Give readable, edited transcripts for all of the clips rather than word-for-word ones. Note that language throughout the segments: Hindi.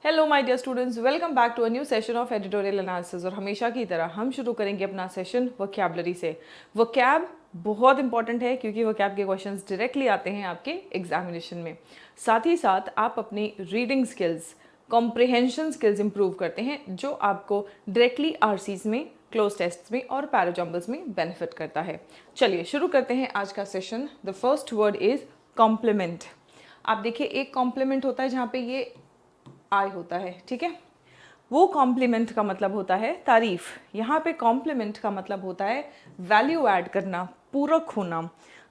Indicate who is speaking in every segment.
Speaker 1: Hello my dear students, welcome back to a new session of editorial analysis. और हमेशा की तरह हम शुरू करेंगे अपना सेशन वोकैबुलरी से। वोकैब बहुत इंपॉर्टेंट है क्योंकि वोकैब के क्वेश्चंस डायरेक्टली आते हैं आपके एग्जामिनेशन में। साथ ही साथ आप अपनी reading skills, comprehension skills improve करते हैं जो आपको डायरेक्टली आरसीज में, क्लोज टेस्ट्स में और पैराजम्बल्स में बेनिफिट करता है। चलिए शुरू करते हैं आज का session. The first word is complement. आप देखिए, एक कॉम्प्लीमेंट होता है जहाँ पे ये आई होता है, ठीक है। वो कॉम्प्लीमेंट का मतलब होता है तारीफ। यहाँ पे कॉम्प्लीमेंट का मतलब होता है वैल्यू ऐड करना, पूरक होना।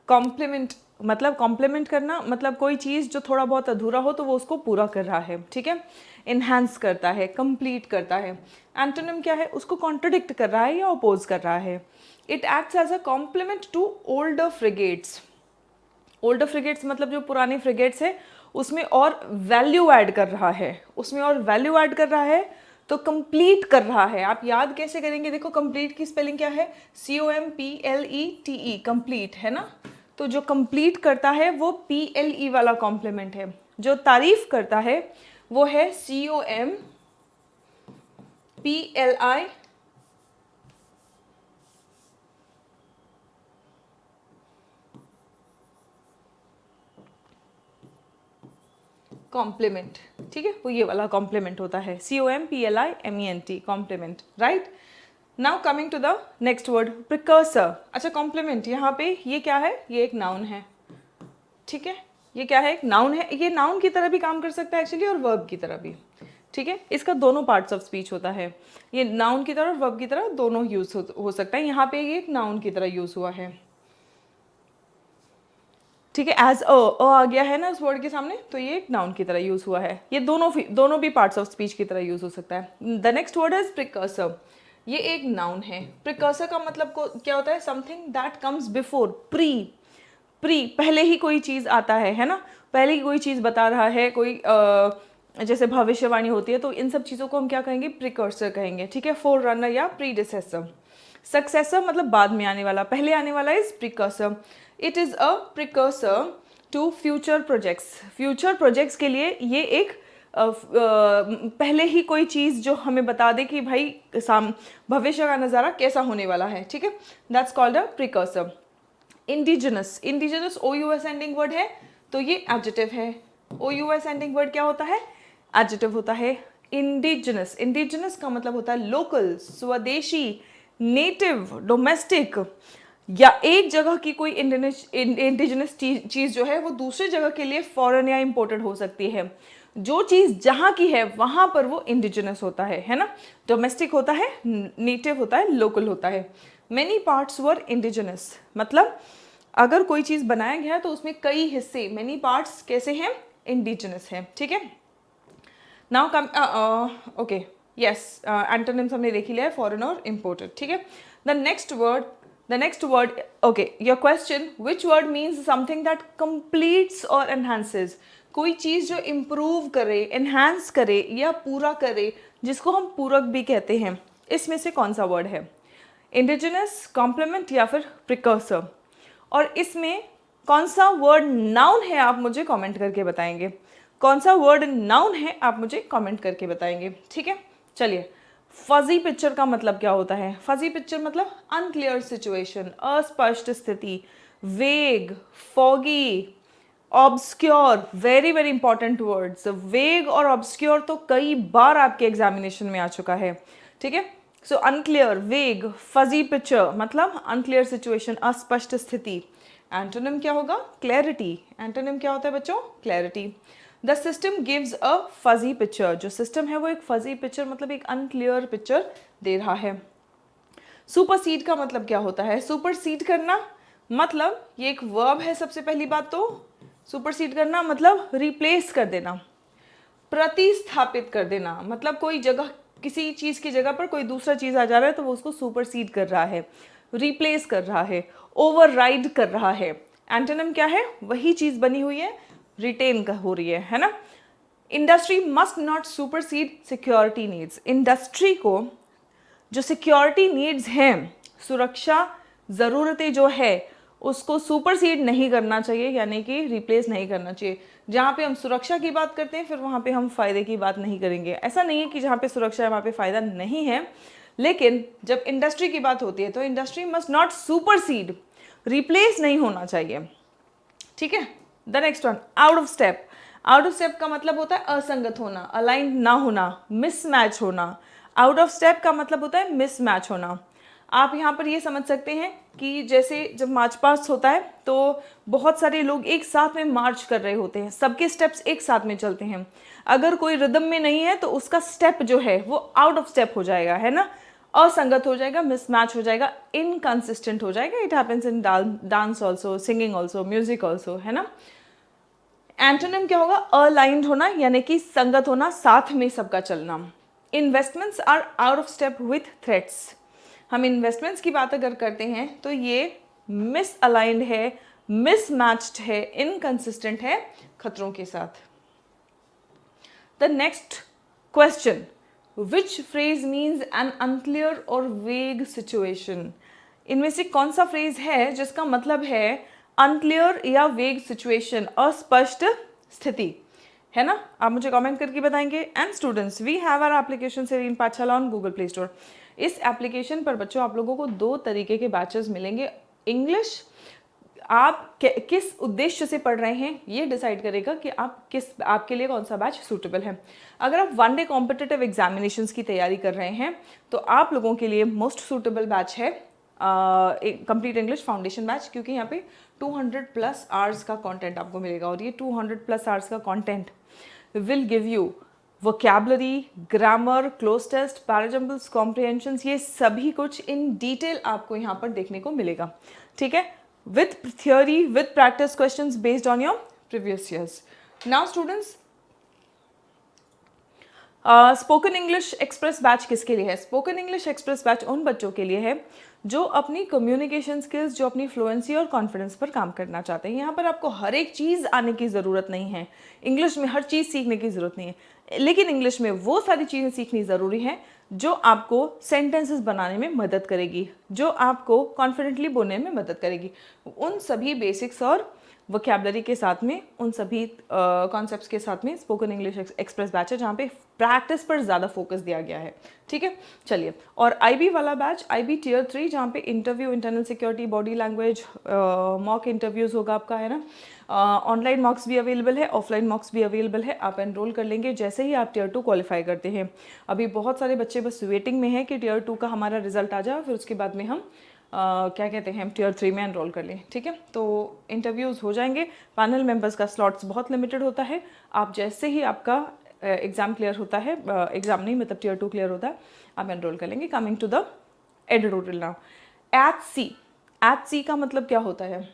Speaker 1: कॉम्प्लीमेंट मतलब कॉम्प्लीमेंट करना मतलब कोई चीज़ जो थोड़ा बहुत अधूरा हो तो वो उसको पूरा कर रहा है, ठीक है। इन्हांस करता है, कंप्लीट करता है। एंटोनिम क्या है? उसको कॉन्ट्रडिक्ट कर रहा है या अपोज कर रहा है। It acts as a complement to older frigates. Older frigates मतलब जो पुराने फ्रिगेट्स है उसमें और वैल्यू ऐड कर रहा है, उसमें और वैल्यू ऐड कर रहा है तो कंप्लीट कर रहा है। आप याद कैसे करेंगे? देखो, कंप्लीट की स्पेलिंग क्या है? COMPLETE, कंप्लीट है ना। तो जो कंप्लीट करता है वो PLE वाला कॉम्प्लीमेंट है। जो तारीफ करता है वो है COMPLI कॉम्प्लीमेंट, ठीक है। वो ये वाला कॉम्प्लीमेंट होता है, COMPLIMENT, compliment, right. Now coming to the next word, precursor. अच्छा, कॉम्प्लीमेंट यहाँ पे ये क्या है? ये एक नाउन है, ठीक है। ये क्या है? एक नाउन है। ये नाउन की तरह भी काम कर सकता है एक्चुअली और वर्ब की तरह भी, ठीक है। इसका दोनों पार्ट्स ऑफ स्पीच होता है। ये नाउन की तरह और वर्ब की तरह दोनों यूज हो सकता है। यहाँ पे ये एक नाउन की तरह यूज हुआ है, ठीक है। एज अ आ गया है ना उस वर्ड के सामने, तो ये एक नाउन की तरह यूज हुआ है। ये दोनों भी पार्ट्स ऑफ स्पीच की तरह यूज हो सकता है। The next word is precursor. ये एक नाउन है। प्रिकर्सर का मतलब क्या होता है? Something that comes before, pre. Pre पहले ही कोई चीज आता है ना। पहले ही कोई चीज बता रहा है, कोई जैसे भविष्यवाणी होती है, तो इन सब चीजों को हम क्या कहेंगे? प्रिकर्सर कहेंगे, ठीक है। फोर रनर या प्रीडिसेसर। सक्सेसर मतलब बाद में आने वाला, पहले आने वाला is precursor. It is a precursor to future projects. Future projects के लिए ये एक पहले ही कोई चीज़ जो हमें बता दे कि भाई भविष्य का नज़ारा कैसा होने वाला है, ठीक है। That's called a precursor. Indigenous, indigenous OUS ending word है तो ये एडजेक्टिव है। OUS एंडिंग वर्ड क्या होता है? एडजेक्टिव होता है। इंडिजिनस, इंडिजिनस का मतलब होता है लोकल, स्वदेशी, नेटिव, डोमेस्टिक। या एक जगह की कोई इंडिजिनस चीज जो है वो दूसरे जगह के लिए फॉरेन या इम्पोर्टेड हो सकती है। जो चीज जहाँ की है वहां पर वो इंडिजिनस होता है ना। डोमेस्टिक होता है, नेटिव होता है, लोकल होता है। मेनी पार्ट्स वर इंडिजिनस मतलब अगर कोई चीज बनाया गया है तो उसमें कई हिस्से, मेनी पार्ट्स कैसे हैं? इंडिजिनस है, ठीक है। Now come, okay, yes, antonyms हमने देख ही लिया है, फॉरेन और इम्पोर्टेड, ठीक है। The next word, okay, your question, which word means something that completes और एनहांसेस। कोई चीज जो इम्प्रूव करे, एनहांस करे या पूरा करे, जिसको हम पूरक भी कहते हैं। इसमें से कौन सा वर्ड है? इंडिजिनस, कॉम्प्लीमेंट या फिर प्रिकर्सर? और इसमें कौन सा वर्ड नाउन है आप मुझे कमेंट करके बताएंगे। कौन सा वर्ड नाउन है आप मुझे कमेंट करके बताएंगे, ठीक है। चलिए, फजी पिक्चर का मतलब क्या होता है? फजी पिक्चर मतलब अनक्लियर सिचुएशन, अस्पष्ट स्थिति, वेग, foggy, obscure. Very very important words. वेग और ऑब्सक्योर तो कई बार आपके एग्जामिनेशन में आ चुका है, ठीक है। सो अनक्लियर, वेग, फजी पिक्चर मतलब अनक्लियर सिचुएशन, अस्पष्ट स्थिति। एंटोनिम क्या होगा? क्लैरिटी। एंटोनिम क्या होता है बच्चों? Clarity. The system gives a fuzzy picture. जो सिस्टम है वो एक फजी पिक्चर मतलब एक अनक्लियर पिक्चर दे रहा है। सुपरसीड का मतलब क्या होता है? सुपरसीड करना मतलब ये एक वर्ब है। सबसे पहली बात तो सुपरसीड करना मतलब रिप्लेस कर देना, प्रतिस्थापित कर देना। मतलब कोई जगह, किसी चीज की जगह पर कोई दूसरा चीज आ जा रहा है तो वो उसको सुपरसीड कर रहा है, रिप्लेस कर रहा है, ओवरराइड कर रहा है। एंटोनिम क्या है? वही चीज बनी हुई है, रिटेन हो रही है ना। Industry must not supersede security needs. Industry को जो सिक्योरिटी नीड्स हैं, सुरक्षा ज़रूरतें जो है, उसको सुपरसीड नहीं करना चाहिए, यानी कि रिप्लेस नहीं करना चाहिए। जहाँ पे हम सुरक्षा की बात करते हैं फिर वहाँ पे हम फ़ायदे की बात नहीं करेंगे। ऐसा नहीं है कि जहाँ पे सुरक्षा है वहाँ पे फ़ायदा नहीं है, लेकिन जब इंडस्ट्री की बात होती है तो industry must not supersede, replace नहीं होना चाहिए। ठीक है, the next one, out of step. Out of step का मतलब होता है असंगत होना, अलाइन ना होना, मिसमैच होना। आउट ऑफ स्टेप का मतलब होता है मिसमैच होना। आप यहाँ पर ये समझ सकते हैं कि जैसे जब मार्च पास्ट होता है तो बहुत सारे लोग एक साथ में मार्च कर रहे होते हैं, सबके स्टेप्स एक साथ में चलते हैं। अगर कोई रिदम में नहीं है तो उसका स्टेप जो है वो आउट ऑफ स्टेप हो जाएगा, है ना, असंगत हो जाएगा, मिसमैच हो जाएगा, इनकंसिस्टेंट हो जाएगा। It happens in dance also, singing also, music also, है ना। एंटोनिम क्या होगा? अलाइंड होना, यानी कि संगत होना, साथ में सबका चलना। Investments are out of step with threats. हम इन्वेस्टमेंट्स की बात अगर करते हैं तो ये मिसअलाइंड है, मिसमैच्ड है, इनकंसिस्टेंट है खतरों के साथ। The next question, which phrase means an unclear और वेग सिचुएशन। इनमें से कौन सा फ्रेज है जिसका मतलब है अनक्लियर या वेग सिचुएशन, अस्पष्ट स्थिति, है ना। आप मुझे कमेंट करके बताएंगे। And students, we have our application Serene Pathshala on Google Play Store. इस एप्लीकेशन पर बच्चों आप लोगों को 2 तरीके के बैचेस मिलेंगे। इंग्लिश आप किस उद्देश्य से पढ़ रहे हैं ये डिसाइड करेगा कि आपके लिए कौन सा बैच सूटेबल है। अगर आप 1 डे कॉम्पिटिटिव एग्जामिनेशंस की तैयारी कर रहे हैं तो आप लोगों के लिए मोस्ट सूटेबल बैच है कंप्लीट इंग्लिश फाउंडेशन बैच, क्योंकि यहाँ पे 200+ आवर्स का कंटेंट आपको मिलेगा और ये 200+ आवर्स का content will give you vocabulary, grammar, cloze test, parajumbles, comprehensions, ये सभी कुछ इन डिटेल आपको यहाँ पर देखने को मिलेगा। ठीक है, with theory, with practice questions based on your previous years. Now students, spoken English express batch किसके लिए है? स्पोकन इंग्लिश एक्सप्रेस बैच उन बच्चों के लिए है जो अपनी कम्युनिकेशन स्किल्स, जो अपनी फ्लुएंसी और कॉन्फिडेंस पर काम करना चाहते हैं। यहाँ पर आपको हर एक चीज़ आने की ज़रूरत नहीं है, इंग्लिश में हर चीज़ सीखने की ज़रूरत नहीं है, लेकिन इंग्लिश में वो सारी चीज़ें सीखनी ज़रूरी है जो आपको सेंटेंसेस बनाने में मदद करेगी, जो आपको कॉन्फिडेंटली बोलने में मदद करेगी। उन सभी बेसिक्स और वोकैबुलरी के साथ में, उन सभी कॉन्सेप्ट्स के साथ में स्पोकन इंग्लिश एक्सप्रेस बैच है जहाँ पे प्रैक्टिस पर ज़्यादा फोकस दिया गया है। ठीक है, चलिए। और IB वाला बैच, IB Tier 3, जहाँ पे interview, internal security, body language, mock interviews होगा आपका, है ना। ऑनलाइन मॉक्स भी अवेलेबल है, ऑफलाइन मॉक्स भी अवेलेबल है। आप एनरोल कर लेंगे जैसे ही आप Tier 2 क्वालिफाई करते हैं। अभी बहुत सारे बच्चे बस वेटिंग में हैं कि Tier 2 का हमारा रिजल्ट आ जाए, फिर उसके बाद में हम क्या कहते हैं Tier 3 में एनरोल कर लें। ठीक है, तो इंटरव्यूज़ हो जाएंगे। पैनल मेंबर्स का स्लॉट्स बहुत लिमिटेड होता है। आप जैसे ही आपका एग्ज़ाम क्लियर होता है, एग्ज़ाम नहीं मतलब Tier 2 क्लियर होता है, आप एनरोल कर लेंगे। Coming to the editorial now, at sea का मतलब क्या होता है?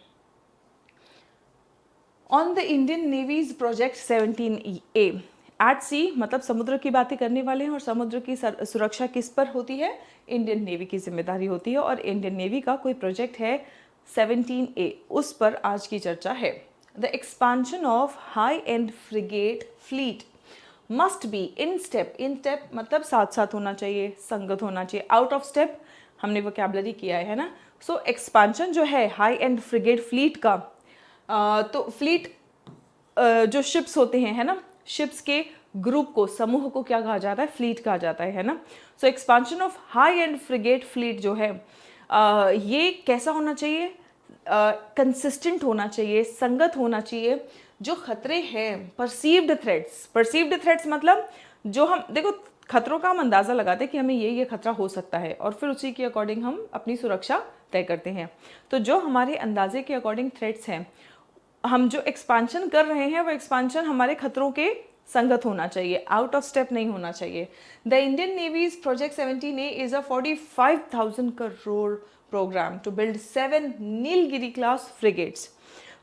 Speaker 1: On the Indian navy's project 17A। At sea मतलब समुद्र की बातें करने वाले हैं, और समुद्र की सुरक्षा किस पर होती है? इंडियन नेवी की जिम्मेदारी होती है। और इंडियन नेवी का कोई प्रोजेक्ट है 17A, उस पर आज की चर्चा है। The expansion of high end frigate fleet must be in step. In step मतलब साथ साथ होना चाहिए, संगत होना चाहिए। आउट ऑफ स्टेप हमने वोकैबुलरी किया है ना। सो एक्सपांशन जो है हाई एंड फ्रिगेट फ्लीट का, तो फ्लीट जो शिप्स होते हैं, है ना, शिप्स के ग्रुप को, समूह को क्या कहा जाता है? फ्लीट कहा जाता है ना। So expansion of high end frigate fleet जो है ये कैसा होना चाहिए? कंसिस्टेंट होना चाहिए, संगत होना चाहिए। जो खतरे हैं, परसीव्ड थ्रेट्स मतलब जो हम देखो खतरों का हम अंदाज़ा लगाते हैं कि हमें ये खतरा हो सकता है और फिर उसी के अकॉर्डिंग हम अपनी सुरक्षा तय करते हैं। तो जो हमारे अंदाजे के अकॉर्डिंग थ्रेट्स हैं, हम जो एक्सपांशन कर रहे हैं वो एक्सपांशन हमारे खतरों के संगत होना चाहिए, आउट ऑफ स्टेप नहीं होना चाहिए। The Indian navy's project 17A is a 45,000 crore program to build 7 Nilgiri class frigates.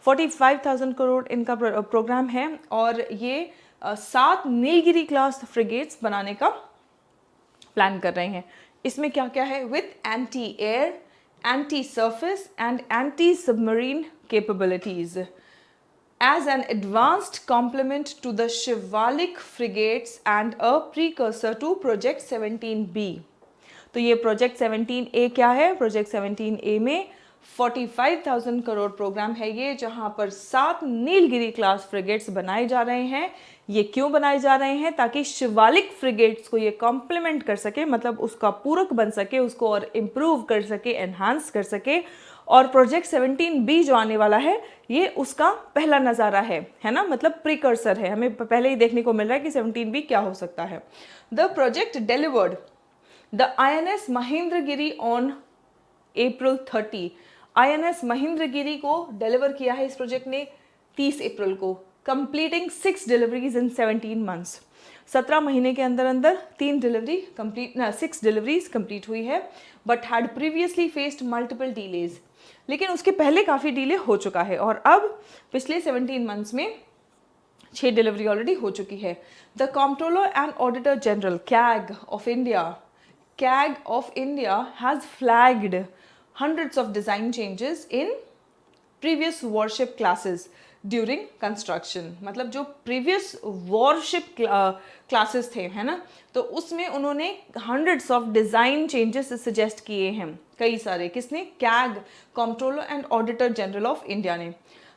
Speaker 1: 45,000 crore इनका प्रोग्राम है और ये 7 नीलगिरी क्लास फ्रिगेट्स बनाने का प्लान कर रहे हैं। इसमें क्या क्या है? With anti air, anti surface and anti submarine capabilities as an advanced complement to the Shivalik frigates and a precursor to Project 17B। तो ये Project 17A क्या है? Project 17A में 45,000 करोड़ प्रोग्राम है ये, जहां पर 7 नीलगिरी क्लास फ्रिगेट्स बनाए जा रहे हैं। ये क्यों बनाए जा रहे हैं? ताकि शिवालिक फ्रिगेट्स को ये कॉम्प्लीमेंट कर सके, मतलब उसका पूरक बन सके, उसको और इम्प्रूव कर सके, एनहांस कर सके। और प्रोजेक्ट 17B जो आने वाला है, ये उसका पहला नज़ारा है ना, मतलब प्रीकर्सर है। हमें पहले ही देखने को मिल रहा है कि 17B क्या हो सकता है। The project delivered the INS Mahendragiri on April 30। INS Mahendragiri को डिलीवर किया है इस प्रोजेक्ट ने 30 अप्रैल को, कंप्लीटिंग 6 डिलीवरीज इन 17 मंथ्स। 17 महीने के अंदर अंदर 6 डिलीवरीज कंप्लीट हुई है, but had previously faced multiple delays. लेकिन उसके पहले काफ़ी डिले हो चुका है, और अब पिछले 17 मंथ्स में 6 डिलीवरी ऑलरेडी हो चुकी है। The controller and auditor general CAG of India has flagged hundreds of design changes in previous warship classes during construction। मतलब जो previous warship classes थे, है ना, तो उसमें उन्होंने hundreds of design changes suggest किए हैं, कई सारे। किसने? CAG, Comptroller and Auditor General of India ने।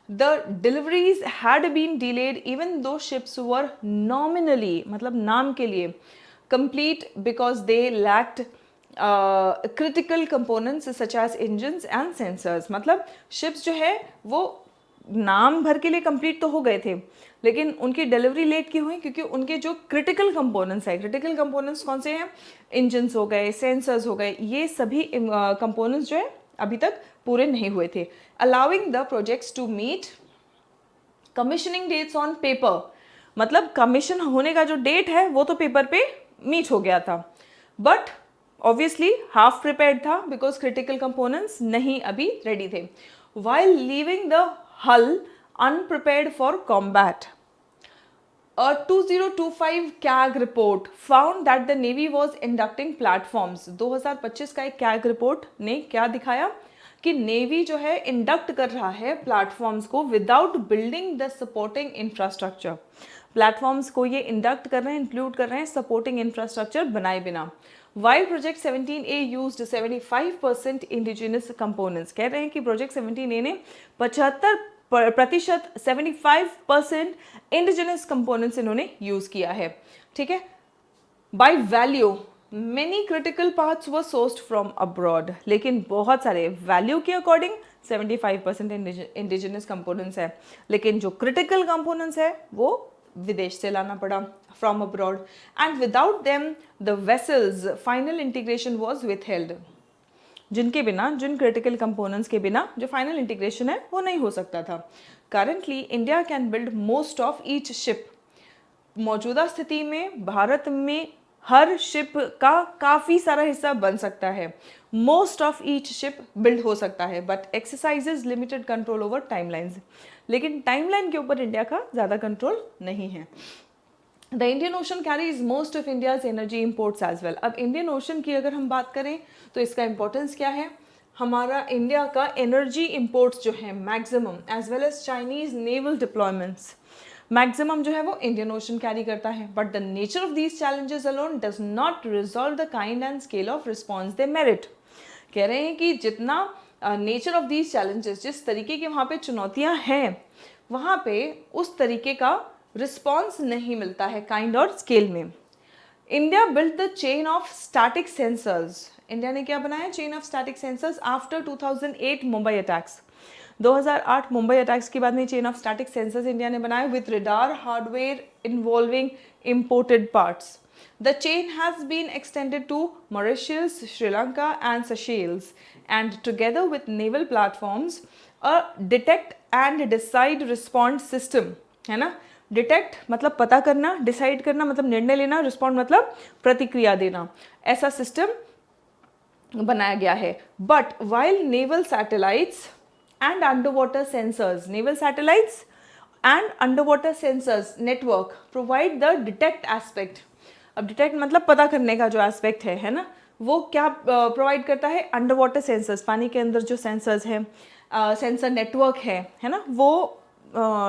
Speaker 1: The deliveries had been delayed even though ships were nominally, मतलब नाम के लिए, complete because they lacked critical components such as engines and sensors. मतलब शिप्स जो है वो नाम भर के लिए कंप्लीट तो हो गए थे, लेकिन उनकी डिलीवरी लेट क्यों हुई? क्योंकि उनके जो क्रिटिकल कंपोनेंट्स है, क्रिटिकल कंपोनेंट्स कौन से हैं? इंजन्स हो गए, सेंसर्स हो गए, ये सभी कंपोनेंट्स जो है अभी तक पूरे नहीं हुए थे। Allowing the projects to meet commissioning dates on paper. मतलब कमीशन होने का जो डेट है वो तो पेपर पे मीट हो गया था, बट ऑब्वियसली हाफ प्रिपेयर्ड था बिकॉज क्रिटिकल कंपोनेंट्स नहीं अभी रेडी थे। वाइल लीविंग द हल अनप्रिपेयर्ड for combat, A 2025 CAG report found that the Navy was inducting platforms। 2025 का एक CAG रिपोर्ट ने क्या दिखाया कि नेवी जो है इंडक्ट कर रहा है प्लेटफॉर्म्स को without building the supporting infrastructure. Platforms को ये इंडक्ट कर रहे हैं, इंक्लूड कर रहे हैं सपोर्टिंग इंफ्रास्ट्रक्चर बनाए बिना। While project 17A used 75% indigenous components. कह रहे हैं कि प्रोजेक्ट 17A ने 75% 75% इंडिजिनस कंपोनेंट्स इन्होंने यूज किया है। ठीक है। By value many critical parts were sourced from abroad. लेकिन बहुत सारे वैल्यू के अकॉर्डिंग 75% इंडिजिनस कंपोनेंट्स है, लेकिन जो क्रिटिकल कंपोनेंट्स है वो विदेश से लाना पड़ा, from abroad. And without them the vessels final integration was withheld. जिनके बिना, जिन क्रिटिकल कंपोनेंट्स के बिना जो फाइनल इंटीग्रेशन है वो नहीं हो सकता था। Currently India can build most of each ship. मौजूदा स्थिति में भारत में हर शिप का काफ़ी सारा हिस्सा बन सकता है, most of each ship build हो सकता है, but exercises limited control over timelines. लेकिन टाइमलाइन के ऊपर इंडिया का ज़्यादा कंट्रोल नहीं है। The Indian Ocean carries most of India's energy imports as well. अब इंडियन ओशन की अगर हम बात करें तो इसका इंपॉर्टेंस क्या है? हमारा इंडिया का एनर्जी इम्पोर्ट्स जो है maximum, as well as Chinese naval deployments, maximum जो है वो इंडियन ओशन कैरी करता है। But the nature of these challenges alone does not resolve the kind and scale of response they merit. कह रहे हैं कि जितना नेचर ऑफ दीज चैलेंजेस, जिस तरीके की वहाँ पे चुनौतियाँ हैं, वहाँ पे उस तरीके का रिस्पॉन्स नहीं मिलता है काइंड और स्केल में। India built the chain of static sensors. India ने क्या बनाया? Chain of static sensors after 2008 Mumbai attacks. 2008 Mumbai attacks के बाद में chain of static sensors India ने बनाया with radar hardware involving imported parts. The chain has been extended to Mauritius, Sri Lanka and Seychelles, and together with naval platforms, a detect and decide response system, है ना? डिटेक्ट मतलब पता करना, डिसाइड करना मतलब निर्णय लेना, रिस्पॉन्ड मतलब प्रतिक्रिया देना, ऐसा सिस्टम बनाया गया है। But while naval satellites and under water sensors, naval satellites and under water sensors network provide the detect aspect. अब डिटेक्ट मतलब पता करने का जो एस्पेक्ट है ना, वो क्या प्रोवाइड करता है? अंडर वाटर सेंसर्स, पानी के अंदर जो सेंसर्स हैं, सेंसर नेटवर्क है ना, वो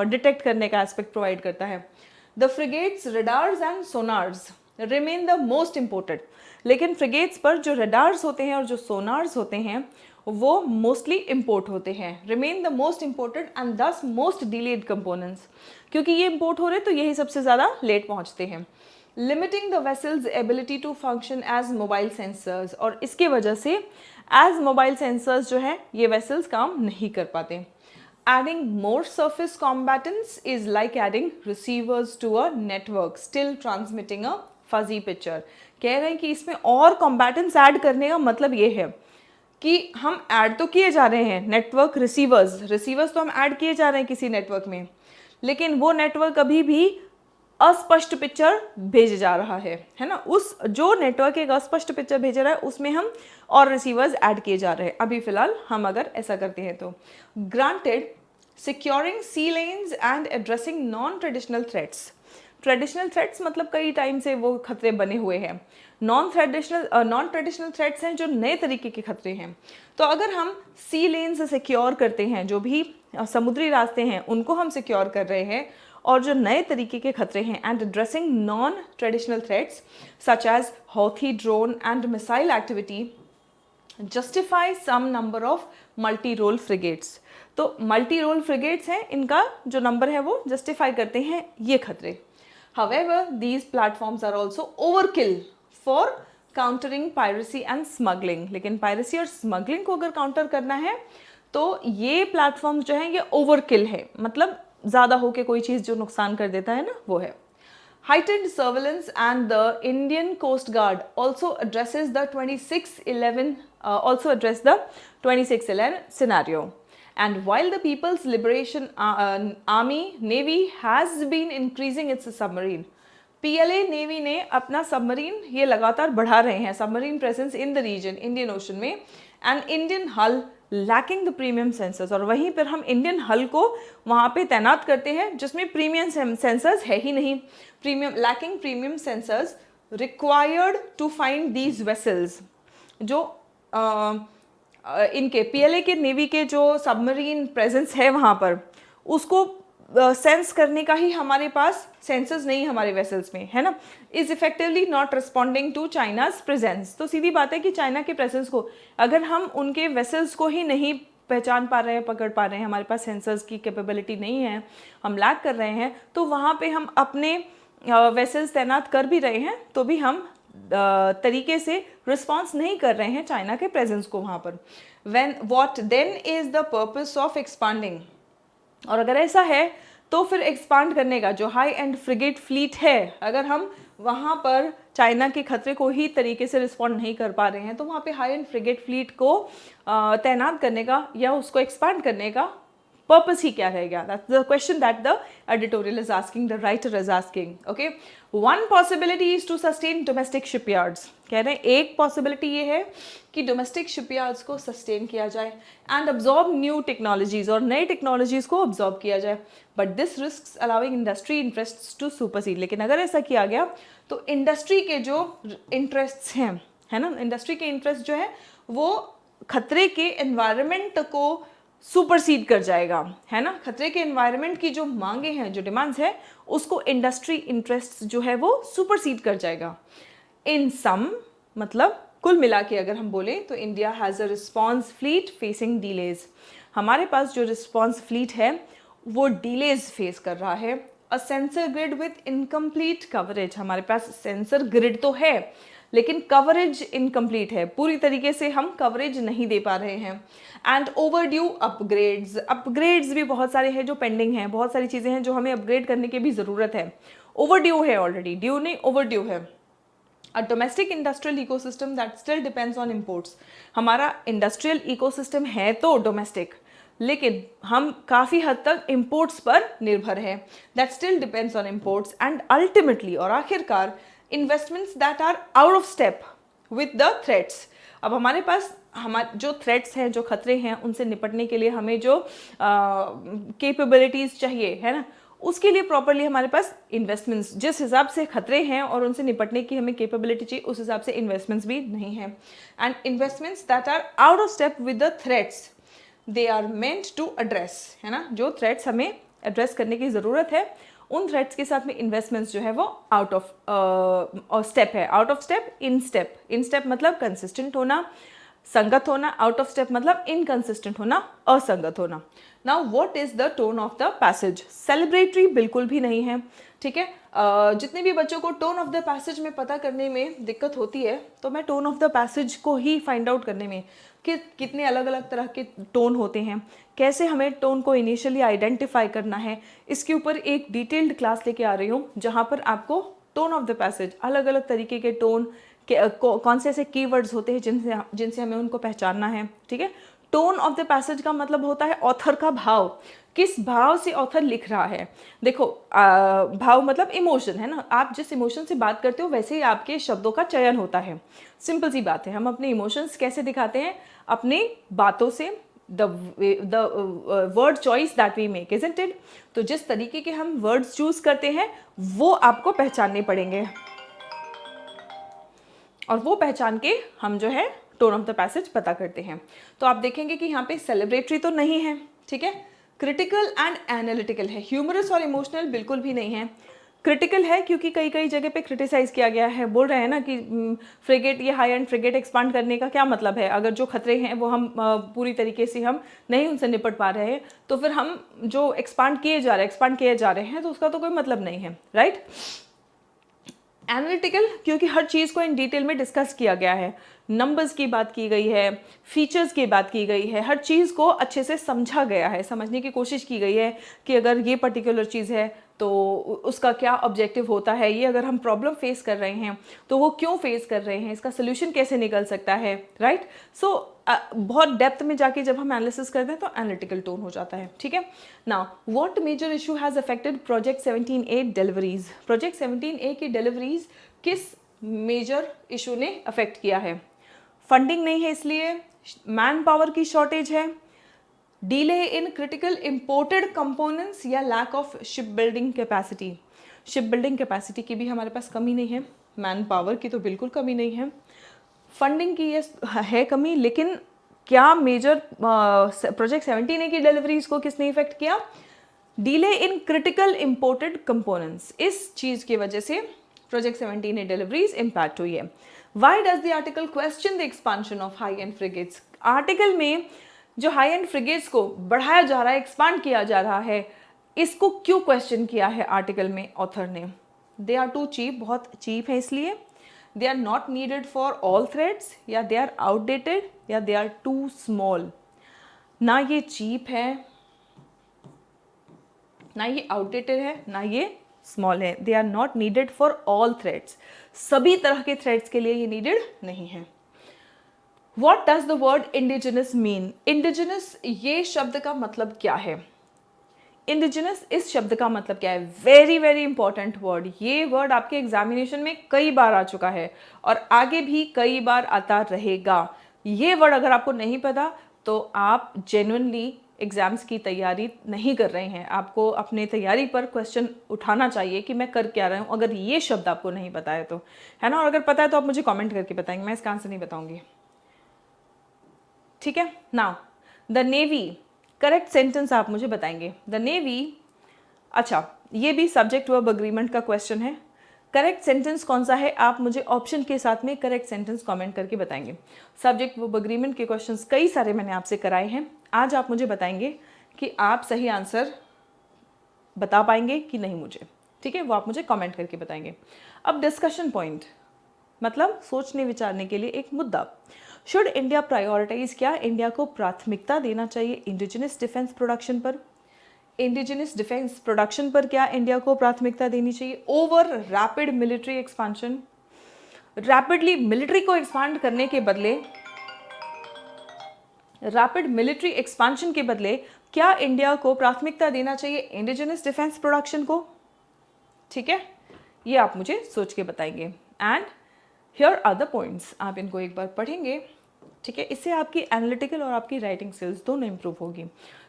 Speaker 1: डिटेक्ट करने का एस्पेक्ट प्रोवाइड करता है। The frigates, radars and sonars remain the most important. लेकिन फ्रिगेट्स पर जो रडार्स होते हैं और जो सोनार्स होते हैं वो मोस्टली इम्पोर्ट होते हैं, remain the most imported and दस मोस्ट डिलेड कंपोनेंट्स। क्योंकि ये इम्पोर्ट हो रहे तो यही सबसे ज़्यादा लेट पहुंचते हैं। Limiting the vessel's ability to function as mobile sensors, और इसके वजह से एज मोबाइल सेंसर्स जो है ये वेसल्स काम नहीं कर पाते। Adding more surface combatants is like adding receivers to a network still transmitting a fuzzy picture। कह रहे हैं कि इसमें और combatants ऐड करने का मतलब ये है कि हम ऐड तो किए जा रहे हैं नेटवर्क रिसीवर्स तो हम ऐड किए जा रहे हैं किसी नेटवर्क में, लेकिन वो नेटवर्क अभी भी अस्पष्ट पिक्चर भेजे जा रहा है ना। उस जो नेटवर्क एक अस्पष्ट पिक्चर भेज रहा है उसमें हम और रिसीवर्स ऐड किए जा रहे हैं अभी फिलहाल। हम अगर ऐसा करते हैं तो granted securing sea lanes and addressing non traditional threats. Traditional threats मतलब कई टाइम से वो खतरे बने हुए हैं। नॉन ट्रेडिशनल थ्रेट्स हैं जो नए तरीके के खतरे हैं। तो अगर हम सी लेन्स सिक्योर करते हैं, जो भी समुद्री रास्ते हैं उनको हम सिक्योर कर रहे हैं, और जो नए तरीके के खतरे हैं and addressing non traditional threats such as Houthi drone and missile activity justify some number of multi role frigates. तो मल्टी रोल फ्रिगेट्स हैं, इनका जो नंबर है वो जस्टिफाई करते हैं ये खतरे। However, these platforms are also overkill for countering piracy and smuggling। लेकिन piracy और smuggling को अगर काउंटर करना है तो ये प्लेटफॉर्म्स जो हैं ये ओवरकिल है, मतलब ज़्यादा होके कोई चीज़ जो नुकसान कर देता है ना वो है। Heightened surveillance and the Indian Coast Guard also addresses the 2611 scenario। And while the People's Liberation Army Navy has been increasing its submarine, PLA navy ने अपना सबमरीन ये लगातार बढ़ा रहे हैं, submarine presence in the region Indian Ocean में, and Indian hull lacking the premium sensors. और वहीं पर हम इंडियन हल को वहाँ पे तैनात करते हैं जिसमें प्रीमियम सेंसर्स है ही नहीं। Lacking premium sensors required to find these vessels. जो इनके PLA के नेवी के जो सबमरीन प्रेजेंस है वहाँ पर उसको सेंस करने का ही हमारे पास सेंसर्स नहीं हमारे वेसल्स में, है ना। Is effectively not responding to China's presence. तो सीधी बात है कि चाइना के प्रेजेंस को अगर हम उनके वेसल्स को ही नहीं पहचान पा रहे हैं, पकड़ पा रहे हैं, हमारे पास सेंसर्स की कैपेबिलिटी नहीं है, हम लैक कर रहे हैं, तो वहाँ पे हम अपने वेसल्स तैनात कर भी रहे हैं तो भी हम तरीके से रिस्पॉन्स नहीं कर रहे हैं चाइना के प्रेजेंस को वहाँ पर। What then is the purpose of expanding. और अगर ऐसा है तो फिर एक्सपांड करने का जो हाई एंड फ्रिगेट फ्लीट है, अगर हम वहाँ पर चाइना के खतरे को ही तरीके से रिस्पॉन्ड नहीं कर पा रहे हैं तो वहाँ पे हाई एंड फ्रिगेट फ्लीट को तैनात करने का या उसको एक्सपांड करने का पर्पस ही क्या रहेगा। That's the question that the editorial is asking, the writer is asking. Okay, one possibility is to sustain domestic shipyards. कह रहे हैं एक पॉसिबिलिटी ये है कि डोमेस्टिक शिपयार्ड्स को सस्टेन किया जाए एंड अब्जॉर्ब न्यू टेक्नोलॉजीज, और नई टेक्नोलॉजीज को अब्जॉर्ब किया जाए, but this risks allowing industry interests to supersede. लेकिन अगर ऐसा किया गया तो इंडस्ट्री के जो इंटरेस्ट्स हैं, है ना, इंडस्ट्री के इंटरेस्ट जो है वो खतरे के एनवायरनमेंट को सुपरसीड कर जाएगा, है ना। खतरे के एनवायरनमेंट की जो मांगे हैं, जो डिमांड्स है, उसको इंडस्ट्री इंटरेस्ट जो है वो सुपरसीड कर जाएगा। इन सम, मतलब कुल मिला के अगर हम बोलें तो India has a response fleet facing delays. हमारे पास जो रिस्पॉन्स फ्लीट है वो डिलेज फेस कर रहा है। A sensor grid with incomplete coverage. हमारे पास सेंसर ग्रिड तो है लेकिन कवरेज इनकम्प्लीट है, पूरी तरीके से हम कवरेज नहीं दे पा रहे हैं। एंड ओवरड्यू अपग्रेड्स भी बहुत सारे हैं जो पेंडिंग हैं, बहुत सारी चीज़ें हैं जो हमें अपग्रेड करने की भी ज़रूरत है। ओवरड्यू है, ऑलरेडी ड्यू नहीं ओवरड्यू है। A domestic industrial ecosystem that still depends on imports. हमारा इंडस्ट्रियल इकोसिस्टम है तो डोमेस्टिक, लेकिन हम काफ़ी हद तक इम्पोर्ट्स पर निर्भर हैं। That still depends on imports and ultimately, और आखिरकार, investments that are out of step with the threats. अब हमारे पास जो थ्रेट्स हैं, जो खतरे हैं, उनसे निपटने के लिए हमें जो कैपेबिलिटीज़ चाहिए, है ना, उसके लिए प्रॉपरली हमारे पास इन्वेस्टमेंट्स, जिस हिसाब से खतरे हैं और उनसे निपटने की हमें कैपेबिलिटी चाहिए उस हिसाब से इन्वेस्टमेंट्स भी नहीं है। And investments that are out of step with the threats they are meant to address, है ना। जो थ्रेट्स हमें एड्रेस करने की ज़रूरत है उन थ्रेट्स के साथ में इन्वेस्टमेंट्स जो है वो आउट ऑफ स्टेप है। Out of step, in step. In step मतलब कंसिस्टेंट होना, संगत होना, आउट ऑफ स्टेप मतलब इनकंसिस्टेंट होना, असंगत होना। Now what is the tone of the passage? Celebratory बिल्कुल भी नहीं है, ठीक है। जितने भी बच्चों को टोन ऑफ द पैसेज में पता करने में दिक्कत होती है, तो मैं टोन ऑफ द पैसेज को ही फाइंड आउट करने में कि कितने अलग अलग तरह के टोन होते हैं, कैसे हमें टोन को इनिशियली आइडेंटिफाई करना है, इसके ऊपर एक डिटेल्ड क्लास लेके आ रही हूँ, जहाँ पर आपको टोन ऑफ द पैसेज, अलग अलग तरीके के टोन कौन से ऐसे कीवर्ड्स होते हैं जिनसे हमें उनको पहचानना है, ठीक है। टोन ऑफ द पैसेज का मतलब होता है ऑथर का भाव, किस भाव से ऑथर लिख रहा है। देखो भाव मतलब इमोशन है ना, आप जिस इमोशन से बात करते हो वैसे ही आपके शब्दों का चयन होता है। सिंपल सी बात है, हम अपने इमोशंस कैसे दिखाते हैं? अपनी बातों से, the word choice that we make, isn't it? तो जिस तरीके के हम वर्ड्स चूज करते हैं वो आपको पहचानने पड़ेंगे, और वो पहचान के हम जो है टोन ऑफ द पैसेज पता करते हैं। तो आप देखेंगे कि यहाँ पे सेलिब्रेटरी तो नहीं है, ठीक है। क्रिटिकल एंड एनालिटिकल है, ह्यूमरस और इमोशनल बिल्कुल भी नहीं है। क्रिटिकल है क्योंकि कई कई जगह पे क्रिटिसाइज किया गया है, बोल रहे हैं ना कि फ्रिगेट, ये हाई एंड फ्रिगेट एक्सपांड करने का क्या मतलब है? अगर जो खतरे हैं वो हम पूरी तरीके से हम नहीं उनसे निपट पा रहे हैं, तो फिर हम जो एक्सपांड किए जा रहे हैं तो उसका तो कोई मतलब नहीं है, राइट। एनालिटिकल क्योंकि हर चीज़ को इन डिटेल में डिस्कस किया गया है, नंबर्स की बात की गई है, फीचर्स की बात की गई है, हर चीज़ को अच्छे से समझा गया है, समझने की कोशिश की गई है कि अगर ये पर्टिकुलर चीज़ है तो उसका क्या ऑब्जेक्टिव होता है, ये अगर हम प्रॉब्लम फेस कर रहे हैं तो वो क्यों फेस कर रहे हैं, इसका सोल्यूशन कैसे निकल सकता है, राइट। सो बहुत डेप्थ में जाके जब हम एनालिसिस करते हैं तो एनालिटिकल टोन हो जाता है, ठीक है। Now what major issue has affected project 17A deliveries? Project 17A की डिलीवरीज किस मेजर इशू ने अफेक्ट किया है? फंडिंग नहीं है इसलिए, मैन पावर की शॉर्टेज है, delay in critical imported components, या lack of ship building capacity? Ship building capacity की भी हमारे पास कमी नहीं है, मैन पावर की तो बिल्कुल कमी नहीं है, फंडिंग की ये है कमी, लेकिन क्या मेजर प्रोजेक्ट 17A की डिलीवरीज को किसने इफेक्ट किया? Delay in critical imported components, इस चीज की वजह से प्रोजेक्ट 17A डिलीवरीज इंपैक्ट हुई है। Why does the article question the expansion of high and frigates? Article में जो हाई एंड फ्रिगेट्स को बढ़ाया जा रहा है, एक्सपांड किया जा रहा है, इसको क्यों क्वेश्चन किया है आर्टिकल में ऑथर ने? दे आर टू चीप, बहुत चीप है इसलिए, they are not needed for all threats, या दे आर आउटडेटेड, या दे आर टू स्मॉल। ना ये चीप है, ना ये आउटडेटेड है, ना ये स्मॉल है। They are not needed for all threats, सभी तरह के थ्रेड्स के लिए ये नीडेड नहीं है। What does the word indigenous mean? Indigenous ये शब्द का मतलब क्या है? Indigenous इस शब्द का मतलब क्या है? Very very important word. ये वर्ड आपके एग्जामिनेशन में कई बार आ चुका है और आगे भी कई बार आता रहेगा। ये वर्ड अगर आपको नहीं पता तो आप जेन्युइनली एग्जाम्स की तैयारी नहीं कर रहे हैं। आपको अपने तैयारी पर क्वेश्चन उठाना चाहिए कि मैं कर क्या रहा हूँ, अगर ये शब्द आपको नहीं पता है तो, है ना। और अगर पता है तो आप मुझे कमेंट करके बताएंगे, मैं इसका आंसर नहीं बताऊंगी, ठीक है। Now the navy, correct sentence आप मुझे बताएंगे। द नेवी, अच्छा ये भी सब्जेक्ट वर्ब अग्रीमेंट का क्वेश्चन है। करेक्ट सेंटेंस कौन सा है आप मुझे ऑप्शन के साथ में करेक्ट सेंटेंस कमेंट करके बताएंगे। सब्जेक्ट वर्ब अग्रीमेंट के क्वेश्चंस कई सारे मैंने आपसे कराए हैं, आज आप मुझे बताएंगे कि आप सही आंसर बता पाएंगे कि नहीं मुझे, ठीक है, वो आप मुझे कमेंट करके बताएंगे। अब डिस्कशन पॉइंट मतलब सोचने विचारने के लिए एक मुद्दा। शुड इंडिया प्रायोरिटाइज, क्या इंडिया को प्राथमिकता देना चाहिए इंडिजिनस डिफेंस प्रोडक्शन पर? इंडिजिनस डिफेंस प्रोडक्शन पर क्या इंडिया को प्राथमिकता देनी चाहिए over rapid military expansion? Rapidly military को एक्सपांड करने के बदले, रैपिड मिलिट्री एक्सपांशन के बदले क्या इंडिया को प्राथमिकता देना चाहिए इंडिजिनस डिफेंस प्रोडक्शन को? ठीक है, ये आप मुझे सोच के बताएंगे। And here are the points, आप इनको एक बार पढ़ेंगे, ठीक है। इससे आपकी एनालिटिकल और आपकी राइटिंग स्किल्स दोनों इंप्रूव होगी।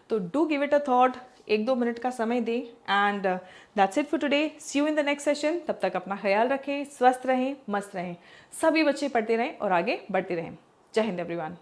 Speaker 1: तो do give it a thought, 1-2 minute का समय दें। And that's it for today, see you in the next session. तब तक अपना ख्याल रखें, स्वस्थ रहें, मस्त रहें, सभी बच्चे पढ़ते रहें और आगे बढ़ते रहें। जय हिंद एवरीवन।